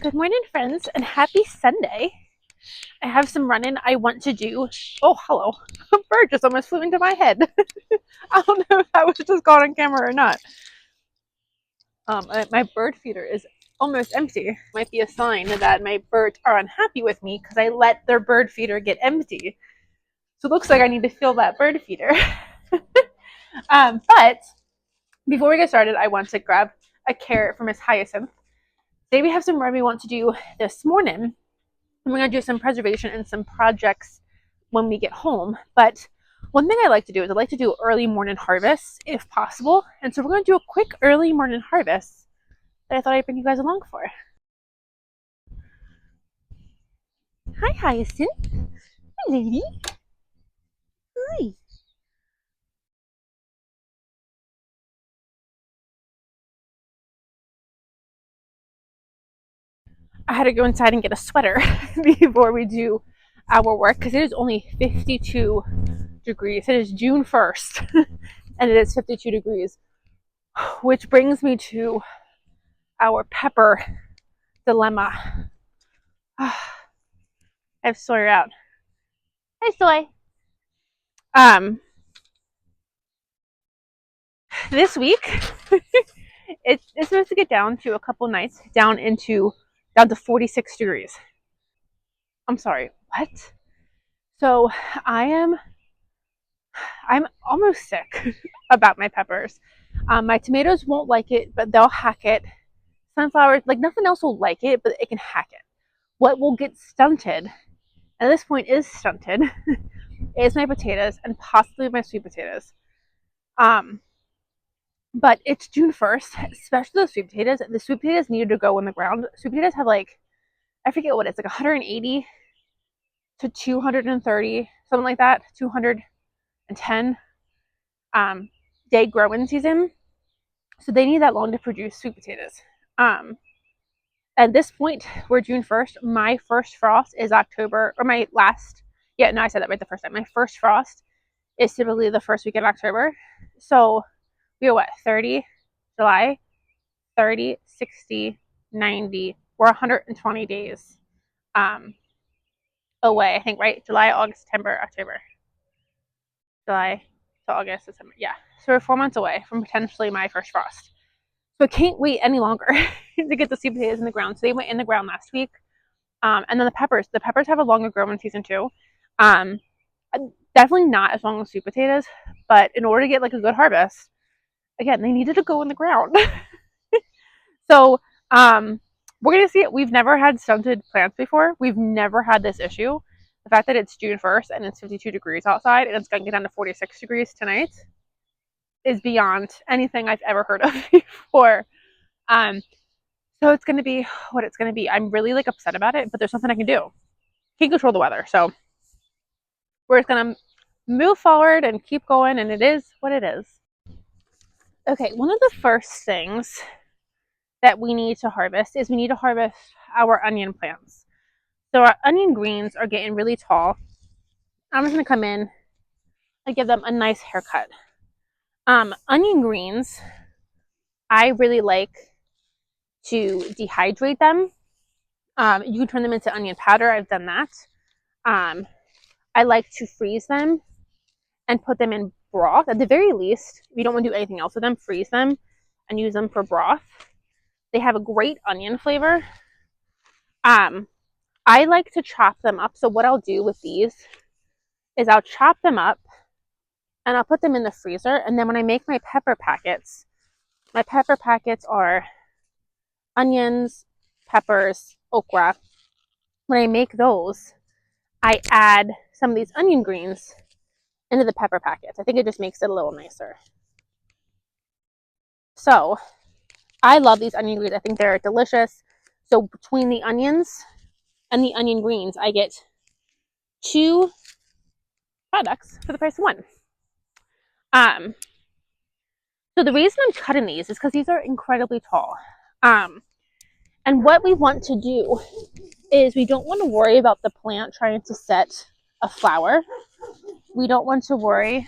Good morning, friends, and happy Sunday. I have some running I want to do. Oh, hello. A bird just almost flew into my head. I don't know if that was just caught on camera or not. My bird feeder is almost empty. Might be a sign that my birds are unhappy with me because I let their bird feeder get empty. So it looks like I need to fill that bird feeder. But before we get started, I want to grab a carrot from Miss Hyacinth. Today we have some work we want to do this morning. I'm going to do some preservation and some projects when we get home. But one thing I like to do is I like to do early morning harvests if possible. And so we're going to do a quick early morning harvest that I thought I'd bring you guys along for. Hi, Hyacinth. Hi, lady. Hi. I had to go inside and get a sweater before we do our work because it is only 52 degrees. It is June 1st and it is 52 degrees, which brings me to our pepper dilemma. I have Sawyer out. Hi, Soy. This week it's supposed to get down to a couple nights down to 46 degrees. I'm sorry, what? So I'm almost sick about my peppers. My tomatoes won't like it, but they'll hack it. Sunflowers, like nothing else will like it, but it can hack it. What will get stunted, and at this point is stunted, is my potatoes and possibly my sweet potatoes. But it's June 1st, especially those sweet potatoes. The sweet potatoes needed to go in the ground. Sweet potatoes have I forget what it's, like 180 to 230, something like that, 210 day growing season. So they need that long to produce sweet potatoes. At this point, we're June 1st. My first frost is October, or my last, yeah, no, I said that right the first time. My first frost is typically the first week in October. So we are what, 30, July, 30, 60, 90. We're 120 days away, I think, right? July, August, September, October. July to August, September. Yeah. So we're 4 months away from potentially my first frost. So I can't wait any longer to get the sweet potatoes in the ground. So they went in the ground last week. And then the peppers. The peppers have a longer growing season too. Definitely not as long as sweet potatoes, but in order to get like a good harvest, again, they needed to go in the ground. So we're gonna see it. We've never had stunted plants before. We've never had this issue. The fact that it's June 1st and it's 52 degrees outside and it's gonna get down to 46 degrees tonight is beyond anything I've ever heard of before. So it's gonna be what it's gonna be. I'm really upset about it, but there's nothing I can do. Can't control the weather, so we're just gonna move forward and keep going, and it is what it is. Okay, one of the first things that we need to harvest is we need to harvest our onion plants. So our onion greens are getting really tall. I'm just gonna come in and give them a nice haircut. Onion greens, I really like to dehydrate them. You can turn them into onion powder. I've done that. I like to freeze them and put them in broth. At the very least, if you don't want to do anything else with them, freeze them and use them for broth. They have a great onion flavor. I like to chop them up. So what I'll do with these is I'll chop them up and I'll put them in the freezer. And then when I make my pepper packets are onions, peppers, okra. When I make those, I add some of these onion greens into the pepper packets. I think it just makes it a little nicer. So I love these onion greens. I think they're delicious. So between the onions and the onion greens, I get 2 products for the price of 1. So the reason I'm cutting these is because these are incredibly tall. And what we want to do is we don't want to worry about the plant trying to set a flower. We don't want to worry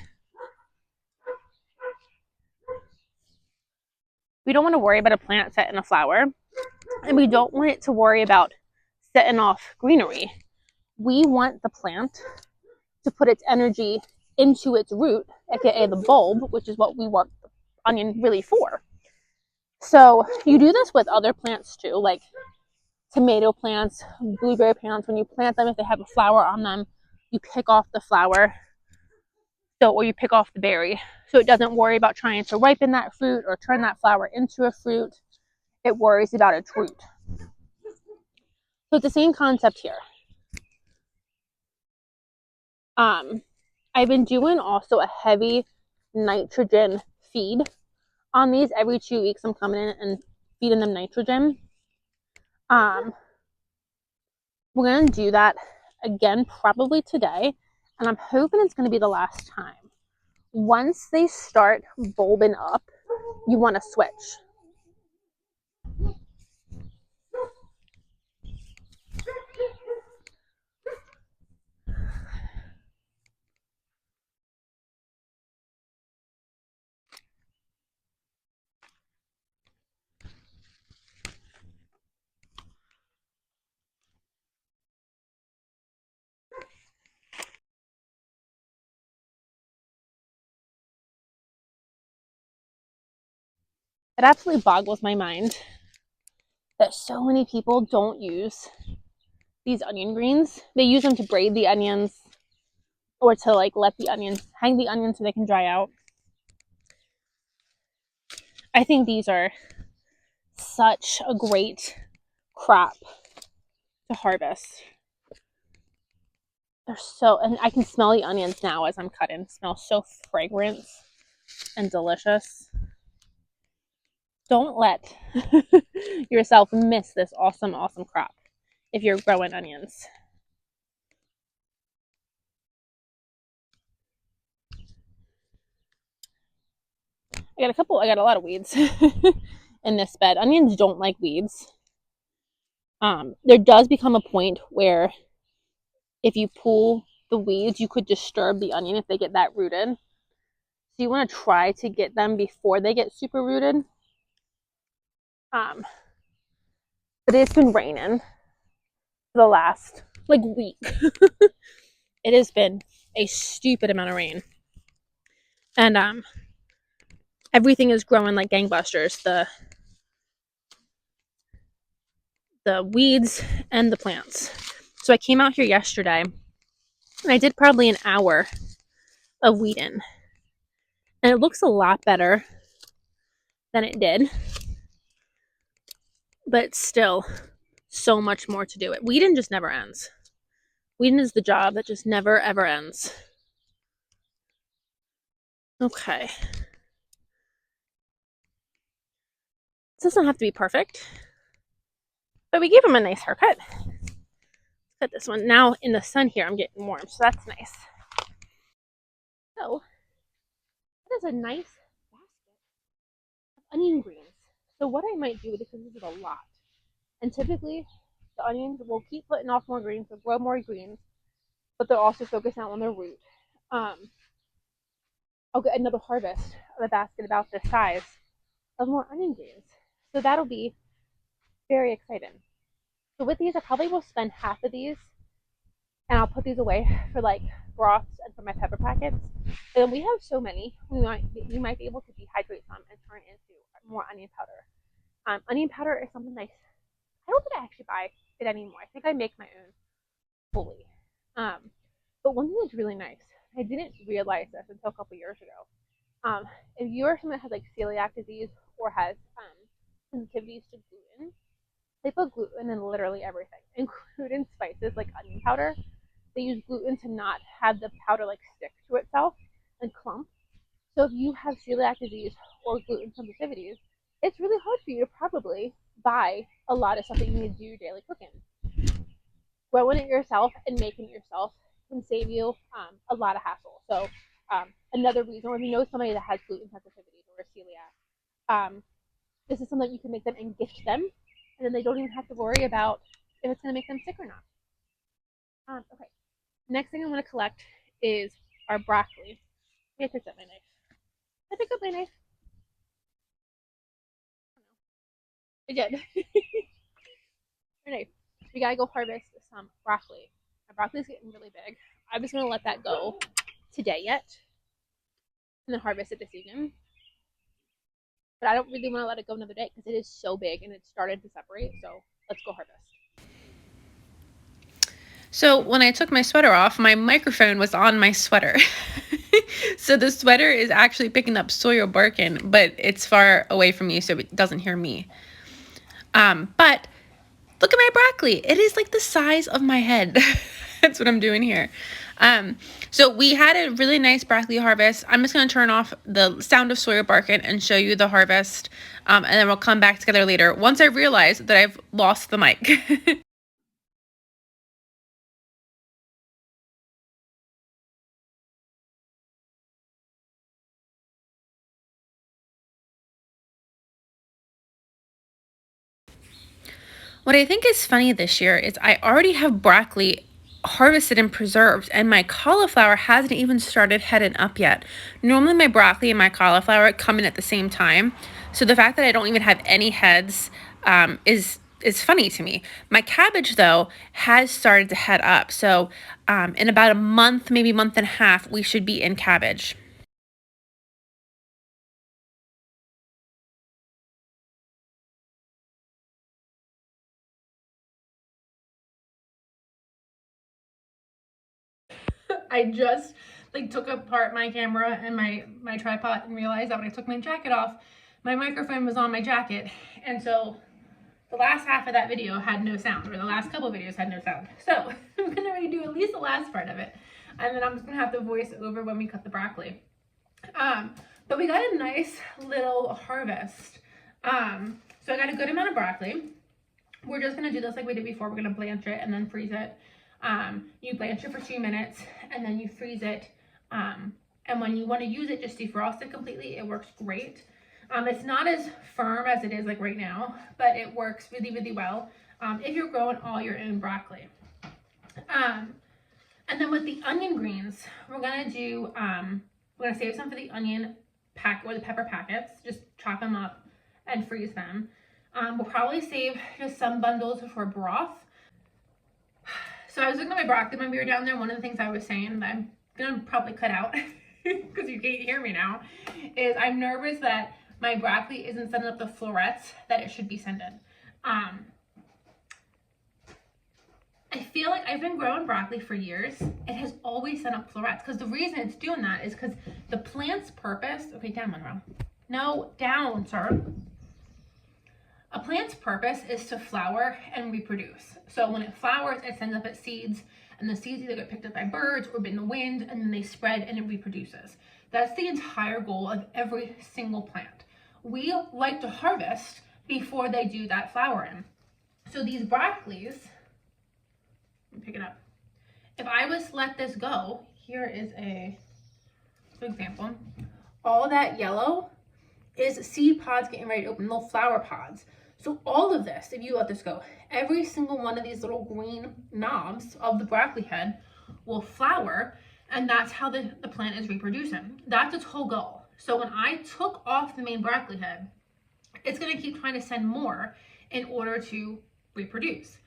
about a plant setting a flower. and we don't want it to worry about setting off greenery. We want the plant to put its energy into its root, aka the bulb, which is what we want the onion really for. So you do this with other plants too, like tomato plants, blueberry plants. When you plant them, if they have a flower on them, you pick off the flower, or you pick off the berry, so it doesn't worry about trying to ripen that fruit or turn that flower into a fruit. It worries about its root. So it's the same concept here. I've been doing also a heavy nitrogen feed on these. Every 2 weeks I'm coming in and feeding them nitrogen. We're going to do that again probably today, and I'm hoping it's going to be the last time. Once they start bulbing up, you want to switch. It absolutely boggles my mind that so many people don't use these onion greens. They use them to braid the onions or to like let the onions, hang the onions so they can dry out. I think these are such a great crop to harvest. They're so, and I can smell the onions now as I'm cutting. It smells so fragrant and delicious. Don't let yourself miss this awesome, awesome crop if you're growing onions. I got a lot of weeds in this bed. Onions don't like weeds. There does become a point where if you pull the weeds, you could disturb the onion if they get that rooted. So you want to try to get them before they get super rooted. But it's been raining for the last week. It has been a stupid amount of rain. And everything is growing like gangbusters. The weeds and the plants. So I came out here yesterday and I did probably an hour of weeding. And it looks a lot better than it did. But still, so much more to do. Weeding just never ends. Weeding is the job that just never ever ends. Okay. This doesn't have to be perfect. But we gave him a nice haircut. Let's cut this one. Now in the sun here, I'm getting warm, so that's nice. So, that is a nice basket of onion greens. So what I might do, because this is a lot, and typically the onions will keep putting off more greens, they'll grow more greens, but they'll also focus out on their root. I'll get another harvest of a basket about this size of more onion greens. So that'll be very exciting. So with these, I probably will spend half of these, and I'll put these away for like broths and for my pepper packets. And we have so many, we might be able to dehydrate some and turn into more onion powder. Onion powder is something I don't think I actually buy it anymore. I think I make my own fully. But one thing that's really nice, I didn't realize this until a couple years ago. If you're someone that has like celiac disease or has sensitivities to gluten, they put gluten in literally everything, including spices like onion powder. They use gluten to not have the powder like stick to itself and clump. So if you have celiac disease or gluten sensitivities, it's really hard for you to probably buy a lot of stuff that you need to do daily cooking. Growing it yourself and making it yourself can save you a lot of hassle. So another reason, or if you know somebody that has gluten sensitivities or celiac, this is something you can make them and gift them, and then they don't even have to worry about if it's going to make them sick or not. Okay, next thing I want to collect is our broccoli. Maybe I picked up my knife. Did I pick up my knife? I did. Anyway, we gotta go harvest some broccoli. My broccoli's getting really big. I'm just gonna let that go today yet, and then harvest it this evening. But I don't really want to let it go another day because it is so big and it started to separate. So let's go harvest. So when I took my sweater off, my microphone was on my sweater. So the sweater is actually picking up Sawyer barking, but it's far away from me, so it doesn't hear me. But look at my broccoli. It is like the size of my head. That's what I'm doing here. So we had a really nice broccoli harvest. I'm just going to turn off the sound of Sawyer barking and show you the harvest. And then we'll come back together later once I realize that I've lost the mic. What I think is funny this year is I already have broccoli harvested and preserved, and my cauliflower hasn't even started heading up yet. Normally my broccoli and my cauliflower come in at the same time, so the fact that I don't even have any heads is funny to me. My cabbage though has started to head up, so in about a month, maybe month and a half, we should be in cabbage. I just like took apart my camera and my tripod and realized that when I took my jacket off, my microphone was on my jacket, and so the last half of that video had no sound, or the last couple of videos had no sound. So I'm gonna redo at least the last part of it, and then I'm just gonna have the voice over when we cut the broccoli. But we got a nice little harvest. So I got a good amount of broccoli. We're just gonna do this like we did before. We're gonna blanch it and then freeze it. You blanch it for 2 minutes and then you freeze it. And when you want to use it, just defrost it completely. It works great. It's not as firm as it is like right now, but it works really, really well if you're growing all your own broccoli. And then with the onion greens, we're gonna do, we're gonna save some for the onion pack or the pepper packets. Just chop them up and freeze them. We'll probably save just some bundles for broth. So I was looking at my broccoli when we were down there. One of the things I was saying that I'm gonna probably cut out because you can't hear me now is I'm nervous that my broccoli isn't sending up the florets that it should be sending. I feel like I've been growing broccoli for years. It has always sent up florets because the reason it's doing that is because the plant's purpose, okay, down Monroe. No, down, sir. A plant's purpose is to flower and reproduce. So when it flowers, it sends up its seeds, and the seeds either get picked up by birds or in the wind, and then they spread and it reproduces. That's the entire goal of every single plant. We like to harvest before they do that flowering. So these broccolis, let me pick it up. If I was to let this go, here is a good example. All that yellow is seed pods getting ready to open, little flower pods. So all of this, if you let this go, every single one of these little green knobs of the broccoli head will flower, and that's how the plant is reproducing. That's its whole goal. So when I took off the main broccoli head, it's gonna keep trying to send more in order to reproduce.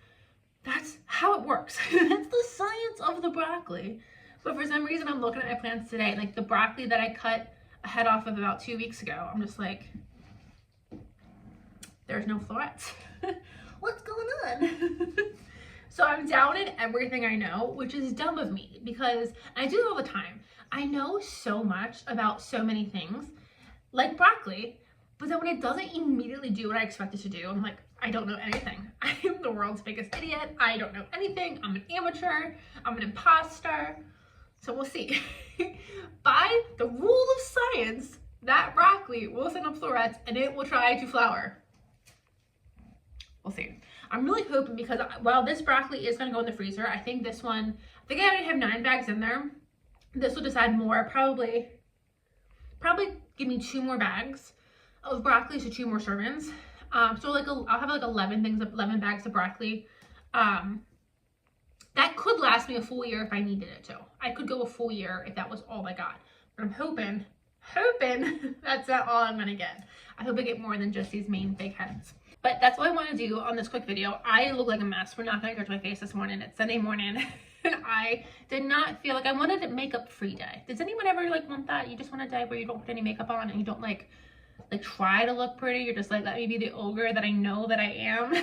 That's how it works. That's the science of the broccoli. But for some reason, I'm looking at my plants today, like the broccoli that I cut a head off of about 2 weeks ago. I'm just like, there's no florets. What's going on? So I'm doubting everything I know, which is dumb of me because I do it all the time. I know so much about so many things, like broccoli, but then when it doesn't immediately do what I expect it to do, I'm like, I don't know anything. I am the world's biggest idiot. I don't know anything. I'm an amateur. I'm an imposter. So we'll see. By the rule of science, that broccoli will send up florets and it will try to flower. We'll see. I'm really hoping because while this broccoli is going to go in the freezer, I think this one, I think I already have 9 bags in there. This will just add more, probably give me 2 more bags of broccoli, so 2 more servings. So like I'll have like 11 bags of broccoli. That could last me a full year if I needed it to. I could go a full year if that was all I got. But I'm hoping that's not all I'm gonna get. I hope I get more than just these main big heads. But that's all I want to do on this quick video. I look like a mess. We're not going to judge my face this morning. It's Sunday morning. And I did not feel like I wanted a makeup free day. Does anyone ever like want that? You just want a day where you don't put any makeup on and you don't like try to look pretty. You're just like, let me be the ogre that I know that I am.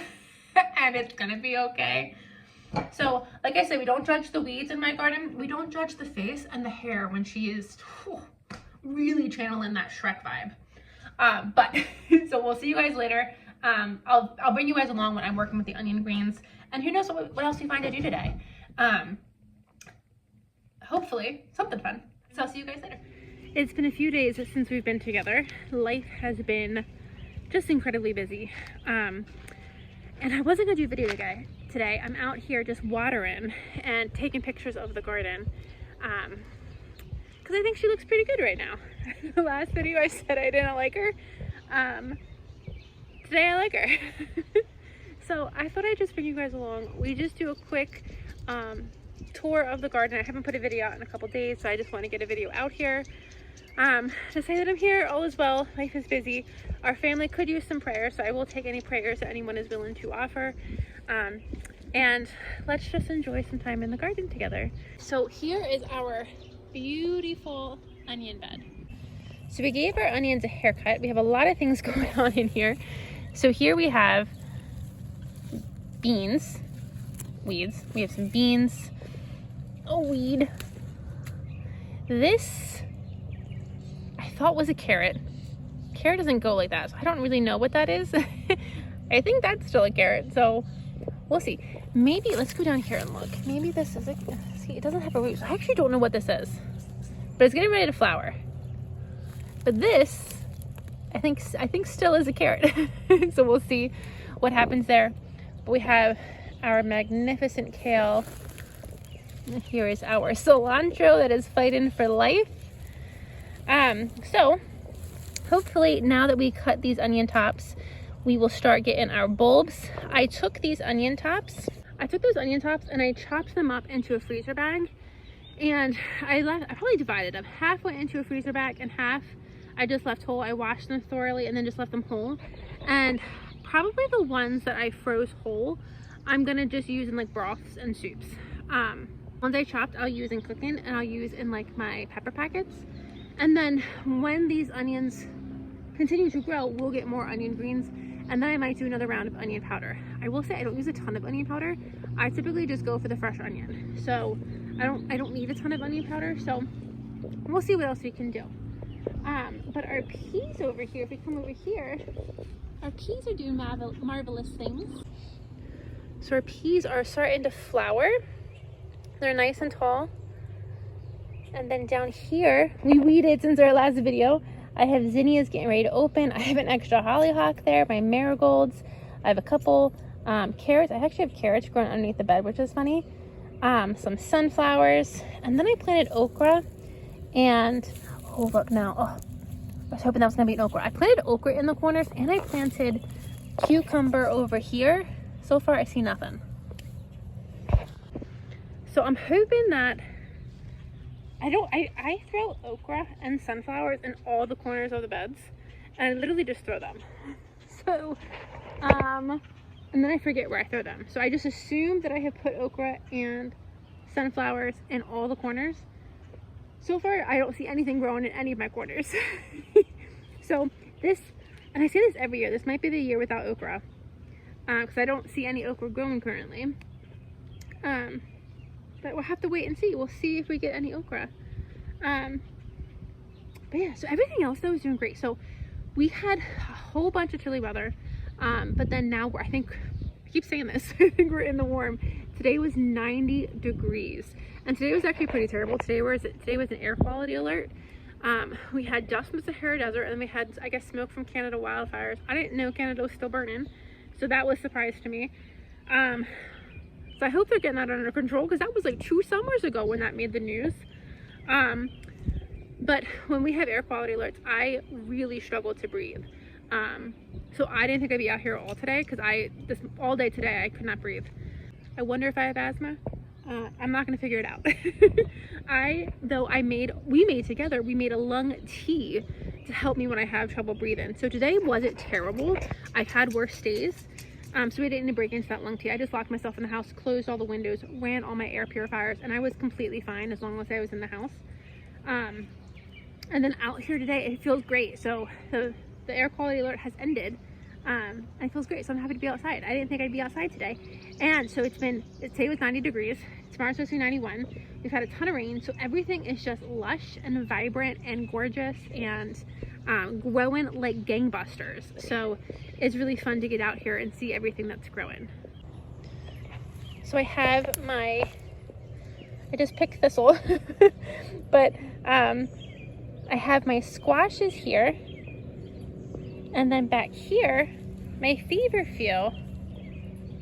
And it's gonna be okay. So like I said, we don't judge the weeds in my garden. We don't judge the face and the hair when she is really channeling that Shrek vibe. But so we'll see you guys later. I'll bring you guys along when I'm working with the onion greens, and who knows what else we find to do today. Hopefully something fun. So I'll see you guys later. It's been a few days since we've been together. Life has been just incredibly busy. And I wasn't gonna do a video today. I'm out here just watering and taking pictures of the garden. Because I think she looks pretty good right now. The last video I said I didn't like her. Today I like her. So I thought I'd just bring you guys along. We just do a quick tour of the garden. I haven't put a video out in a couple days, so I just want to get a video out here. To say that I'm here, all is well, life is busy. Our family could use some prayers, so I will take any prayers that anyone is willing to offer. And let's just enjoy some time in the garden together. So here is our beautiful onion bed. So we gave our onions a haircut. We have a lot of things going on in here. So here we have beans, weeds. We have some beans, a weed. This I thought was a carrot. Carrot doesn't go like that, so I don't really know what that is. I think that's still a carrot, so we'll see. Maybe let's go down here and look. Maybe this is see, it doesn't have a root, so I actually don't know what this is, but it's getting ready to flower. But this I think still is a carrot. So we'll see what happens there. But we have our magnificent kale. Here is our cilantro that is fighting for life. So hopefully now that we cut these onion tops, we will start getting our bulbs. I took those onion tops and I chopped them up into a freezer bag, and I probably divided them. Half went into a freezer bag and half I just left whole. I washed them thoroughly and then just left them whole. And probably the ones that I froze whole, I'm gonna just use in like broths and soups. Ones I chopped, I'll use in cooking, and I'll use in like my pepper packets. And then when these onions continue to grow, we'll get more onion greens, and then I might do another round of onion powder. I will say I don't use a ton of onion powder. I typically just go for the fresh onion. So I don't need a ton of onion powder, so we'll see what else we can do. But our peas over here, if we come over here, our peas are doing marvelous things. So our peas are starting to flower. They're nice and tall. And then down here, we weeded since our last video. I have zinnias getting ready to open. I have an extra hollyhock there, my marigolds. I have a couple carrots. I actually have carrots growing underneath the bed, which is funny. Some sunflowers. And then I planted okra. And, oh look now. Oh, I was hoping that was going to be an okra. I planted okra in the corners, and I planted cucumber over here. So far, I see nothing. So I'm hoping that I throw okra and sunflowers in all the corners of the beds, and I literally just throw them. So, and then I forget where I throw them. So I just assume that I have put okra and sunflowers in all the corners. So far, I don't see anything growing in any of my corners. So this, and I say this every year, this might be the year without okra, because I don't see any okra growing currently. But we'll have to wait and see. We'll see if we get any okra. But yeah, so everything else though is doing great. So we had a whole bunch of chilly weather, but then now I keep saying this, I think we're in the warm. Today was 90 degrees, and today was actually pretty terrible. Today was an air quality alert. We had dust from the Sahara Desert, and then we had, I guess, smoke from Canada wildfires. I didn't know Canada was still burning, so that was a surprise to me. So I hope they're getting that under control, because that was like 2 summers ago when that made the news. But when we have air quality alerts, I really struggle to breathe. So I didn't think I'd be out here all today, because all day today I could not breathe. I wonder if I have asthma. I'm not gonna figure it out. We made together, we made a lung tea to help me when I have trouble breathing. So today wasn't terrible. I've had worse days. So we didn't break into that lung tea. I just locked myself in the house, closed all the windows, ran all my air purifiers, and I was completely fine as long as I was in the house. And then out here today, it feels great. So the air quality alert has ended. And it feels great, so I'm happy to be outside. I didn't think I'd be outside today. And so today was 90 degrees. Tomorrow's supposed to be 91. We've had a ton of rain, so everything is just lush and vibrant and gorgeous and growing like gangbusters. So it's really fun to get out here and see everything that's growing. So I just picked thistle, but I have my squashes here. And then back here, my feverfew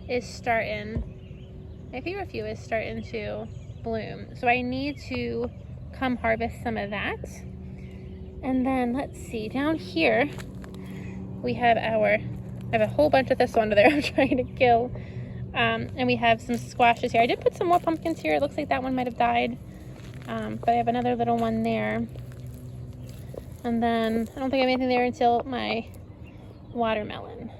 is starting to bloom. So I need to come harvest some of that. And then let's see, down here, I have a whole bunch of thistle under there I'm trying to kill. And we have some squashes here. I did put some more pumpkins here. It looks like that one might have died. But I have another little one there. And then I don't think I have anything there until my watermelon.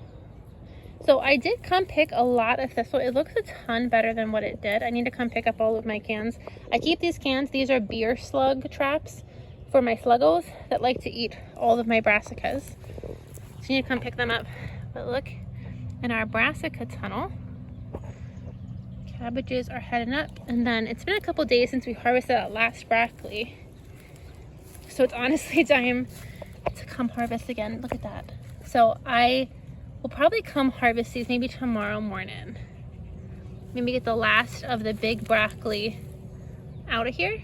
So I did come pick a lot of thistle. It looks a ton better than what it did. I need to come pick up all of my cans. I keep these cans. These are beer slug traps for my sluggles that like to eat all of my brassicas. So you need to come pick them up. But look, in our brassica tunnel, cabbages are heading up. And then it's been a couple days since we harvested that last broccoli. So it's honestly time to come harvest again. Look at that. So I will probably come harvest these maybe tomorrow morning. Maybe get the last of the big broccoli out of here.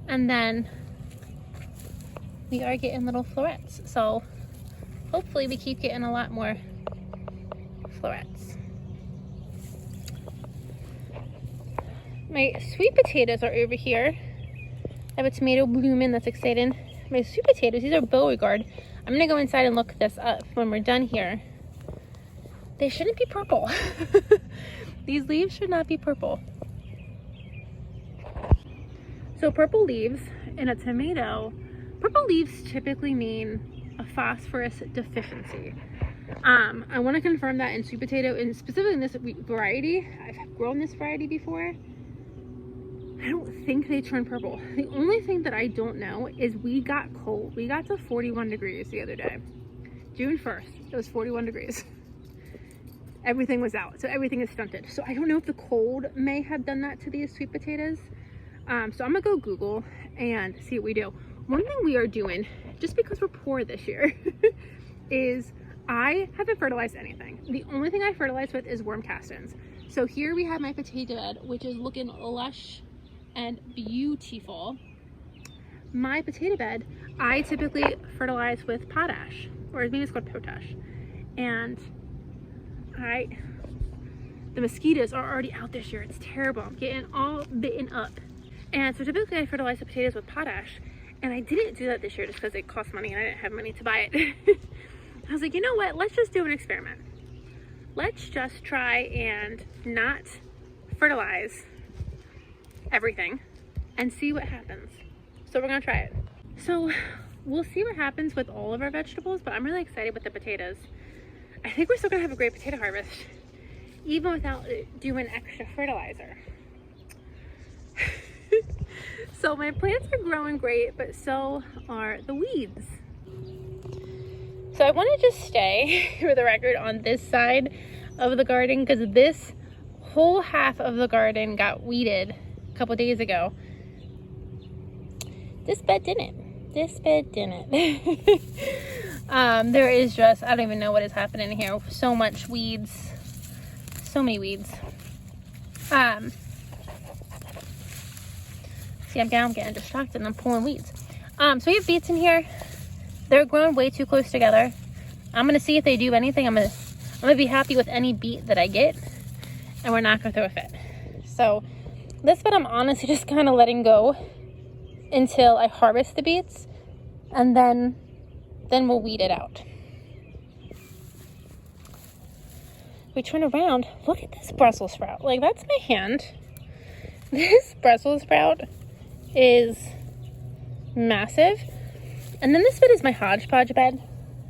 And then we are getting little florets. So hopefully we keep getting a lot more florets. My sweet potatoes are over here. I have a tomato blooming, that's exciting. My sweet potatoes, these are Beauregard. I'm gonna go inside and look this up when we're done here. They shouldn't be purple. These leaves should not be purple. So purple leaves in a tomato, purple leaves typically mean a phosphorus deficiency. I want to confirm that in sweet potato, and specifically in this variety. I've grown this variety before. I don't think they turn purple. The only thing that I don't know is we got cold. We got to 41 degrees the other day. June 1st, it was 41 degrees. Everything was out, so everything is stunted. So I don't know if the cold may have done that to these sweet potatoes. So I'm gonna go Google and see what we do. One thing we are doing, just because we're poor this year, is I haven't fertilized anything. The only thing I fertilize with is worm castings. So here we have my potato bed, which is looking lush and beautiful. My potato bed, I typically fertilize with potash, or maybe it's called potash. And the mosquitoes are already out this year. It's terrible. I'm getting all bitten up. And so typically I fertilize the potatoes with potash. And I didn't do that this year just because it cost money and I didn't have money to buy it. I was like, you know what? Let's just do an experiment. Let's just try and not fertilize everything and see what happens. So we're gonna try it. So we'll see what happens with all of our vegetables, but I'm really excited with the potatoes. I think we're still gonna have a great potato harvest, even without doing extra fertilizer. So my plants are growing great, but so are the weeds. So I want to just stay, for the record, on this side of the garden because this whole half of the garden got weeded a couple days ago. This bed didn't. This bed didn't. There is just, I don't even know what is happening here. So much weeds. So many weeds. See, I'm getting distracted and I'm pulling weeds. So we have beets in here. They're grown way too close together. I'm gonna see if they do anything. I'm gonna be happy with any beet that I get, and we're not gonna throw a fit. So this bed I'm honestly just kind of letting go until I harvest the beets, and then we'll weed it out. We turn around, look at this Brussels sprout. Like, that's my hand. This Brussels sprout is massive. And then this bed is my hodgepodge bed.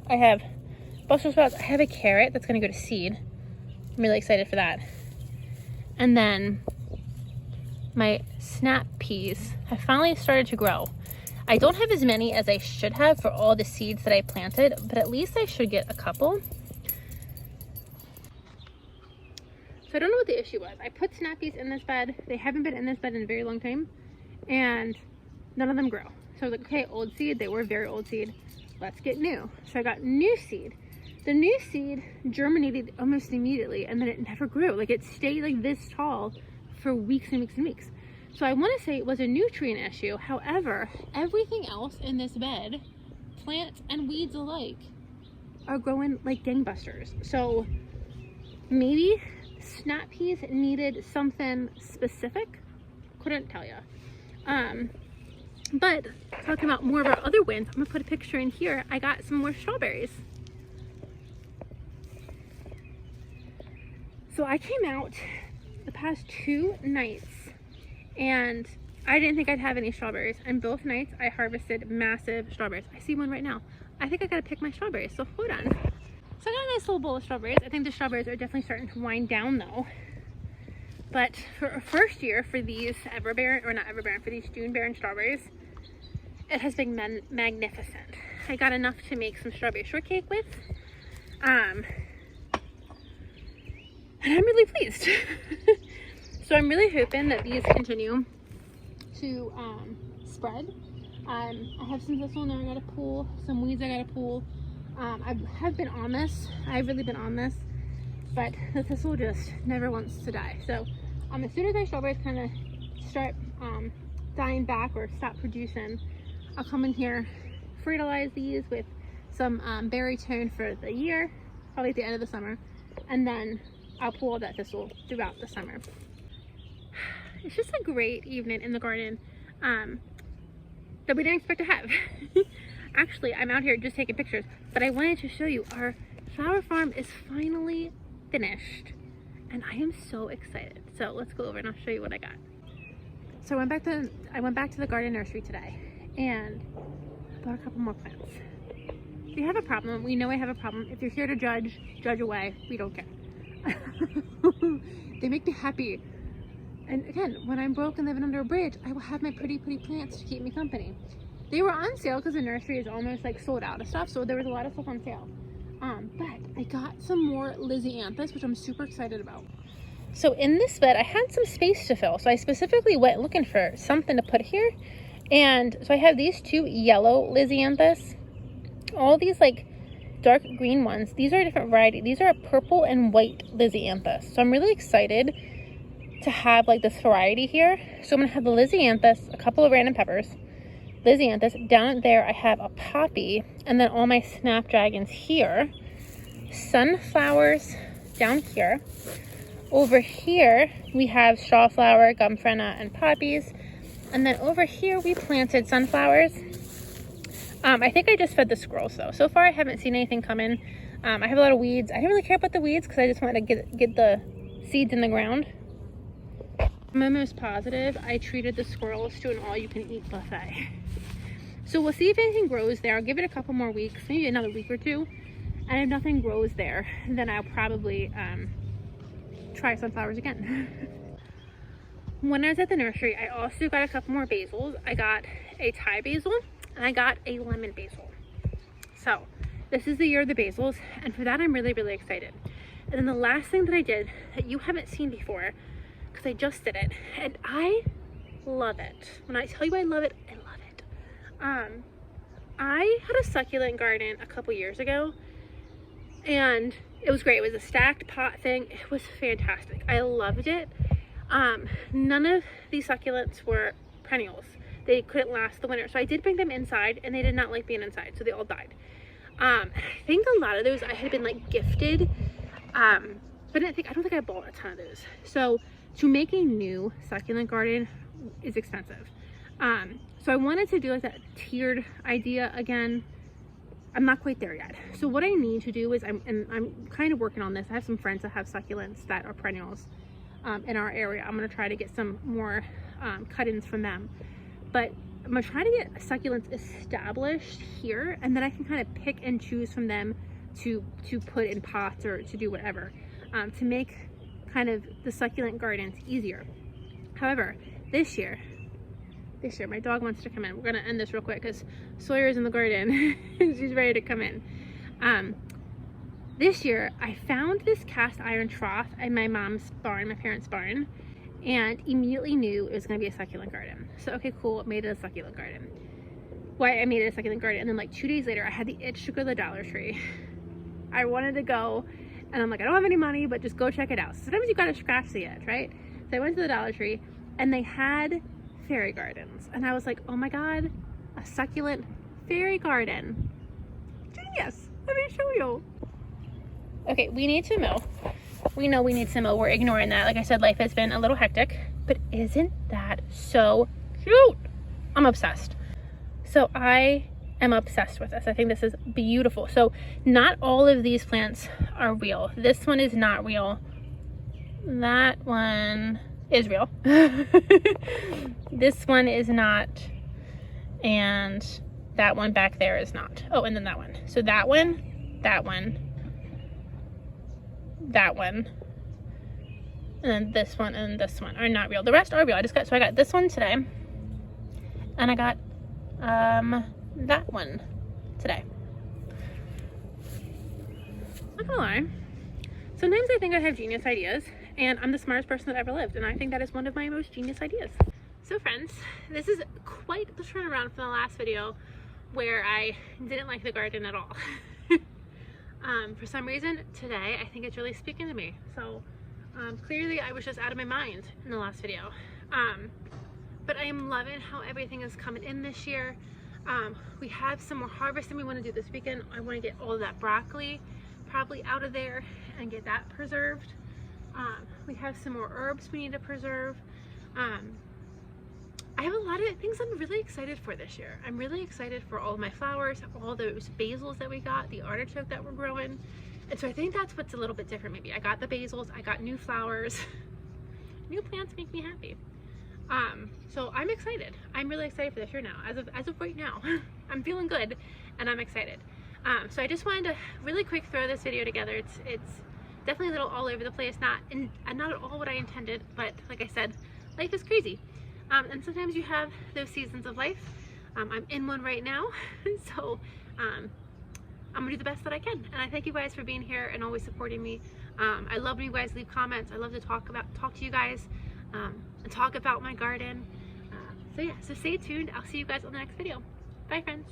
I have Brussels sprouts. I have a carrot that's going to go to seed. I'm really excited for that. And then my snap peas have finally started to grow. I don't have as many as I should have for all the seeds that I planted, but at least I should get a couple. So I don't know what the issue was. I put snap peas in this bed. They haven't been in this bed in a very long time, and none of them grow. So I was like, okay, old seed. They were very old seed. Let's get new. So I got new seed. The new seed germinated almost immediately, and then it never grew. Like, it stayed like this tall for weeks and weeks and weeks. So I want to say it was a nutrient issue. However, everything else in this bed, plants and weeds alike, are growing like gangbusters. So maybe snap peas needed something specific. Couldn't tell you. But talking about more of our other wins, I'm gonna put a picture in here. I got some more strawberries. So I came out the past 2 nights and I didn't think I'd have any strawberries. And both nights I harvested massive strawberries. I see one right now. I think I gotta pick my strawberries, so hold on. So I got a nice little bowl of strawberries. I think the strawberries are definitely starting to wind down though. But for a first year for these Everbearing, or not Everbearing, for these June Baron strawberries, it has been magnificent. I got enough to make some strawberry shortcake with. And I'm really pleased. So I'm really hoping that these continue to spread. I have some thistle now I gotta pull, some weeds I gotta pull. I have been on this. I've really been on this, but the thistle just never wants to die. So as soon as my strawberries kind of start dying back or stop producing, I'll come in here, fertilize these with some berry tone for the year, probably at the end of the summer, and then I'll pull all that thistle throughout the summer. It's just a great evening in the garden that we didn't expect to have. Actually, I'm out here just taking pictures, but I wanted to show you our flower farm is finally finished and I am so excited. So let's go over and I'll show you what I got. So I went back to the garden nursery today and bought a couple more plants. If you have a problem, we know I have a problem. If you're here to judge, judge away. We don't care. They make me happy. And again, when I'm broke and living under a bridge, I will have my pretty plants to keep me company. They were on sale because the nursery is almost like sold out of stuff, so there was a lot of stuff on sale. But I got some more Lisianthus, which I'm super excited about. So in this bed, I had some space to fill, so I specifically went looking for something to put here. And so I have these 2 yellow Lisianthus. All these like dark green ones. These are a different variety. These are a purple and white Lisianthus. So I'm really excited to have like this variety here. So I'm gonna have the Lisianthus, a couple of random peppers, Lisianthus. Down there I have a poppy, and then all my snapdragons here, sunflowers down here. Over here we have strawflower, gumfrena, and poppies, and then over here we planted sunflowers. I think I just fed the squirrels though. So far I haven't seen anything come in. I have a lot of weeds. I didn't really care about the weeds because I just wanted to get the seeds in the ground. I'm almost positive I treated the squirrels to an all-you-can-eat buffet. So we'll see if anything grows there. I'll give it a couple more weeks, maybe another week or 2. And if nothing grows there, then I'll probably try sunflowers again. When I was at the nursery, I also got a couple more basils. I got a Thai basil and I got a lemon basil. So this is the year of the basils, and for that I'm really excited. And then the last thing that I did that you haven't seen before, because I just did it and I love it. When I tell you I love it, I love it. I had a succulent garden a couple years ago and it was great. It was a stacked pot thing. It was fantastic. I loved it. None of these succulents were perennials. They couldn't last the winter. So I did bring them inside and they did not like being inside. So they all died. I think a lot of those I had been like gifted. But I don't think I bought a ton of those. So to make a new succulent garden is expensive. So I wanted to do like that tiered idea again. I'm not quite there yet. So what I need to do is I'm kind of working on this. I have some friends that have succulents that are perennials in our area. I'm going to try to get some more cut-ins from them. But I'm gonna try to get succulents established here, and then I can kind of pick and choose from them to put in pots or to do whatever, to make kind of the succulent gardens easier. However, this year, my dog wants to come in. We're gonna end this real quick because Sawyer's in the garden. She's ready to come in. This year, I found this cast iron trough in my mom's barn, my parents' barn, and immediately knew it was gonna be a succulent garden. So, okay, cool, made it a succulent garden. Why I made it a succulent garden, and then like 2 days later, I had the itch to go to the Dollar Tree. I wanted to go, and I'm like, I don't have any money, but just go check it out. So sometimes you gotta scratch the itch, right? So I went to the Dollar Tree, and they had fairy gardens, and I was like, oh my god, a succulent fairy garden. Genius. Let me show you. Okay, we need to mow. We know we need to mow. We're ignoring that. Like I said, life has been a little hectic, but isn't that so cute? I'm obsessed. So I am obsessed with this. I think this is beautiful. So not all of these plants are real. This one is not real. That one is real. This one is not. And that one back there is not. Oh, and then that one. So that one, that one, that one, and then this one and this one are not real. The rest are real. I got this one today, and I got that one today. Not gonna lie, sometimes I think I have genius ideas, and I'm the smartest person that ever lived, and I think that is one of my most genius ideas. So friends, this is quite the turnaround from the last video where I didn't like the garden at all. For some reason today I think it's really speaking to me. So clearly I was just out of my mind in the last video. But I am loving how everything is coming in this year. We have some more harvesting we want to do this weekend. I want to get all of that broccoli probably out of there and get that preserved. We have some more herbs we need to preserve. I have a lot of things I'm really excited for this year. I'm really excited for all of my flowers, all those basils that we got, the artichoke that we're growing. And so I think that's what's a little bit different maybe. I got the basils, I got new flowers. New plants make me happy. So I'm excited. I'm really excited for this year now. As of right now, I'm feeling good and I'm excited. So I just wanted to really quick throw this video together. It's definitely a little all over the place, not at all what I intended, but like I said, life is crazy. And sometimes you have those seasons of life. I'm in one right now, so I'm gonna do the best that I can. And I thank you guys for being here and always supporting me. I love when you guys leave comments. I love to talk to you guys and talk about my garden. So yeah, so stay tuned. I'll see you guys on the next video. Bye friends.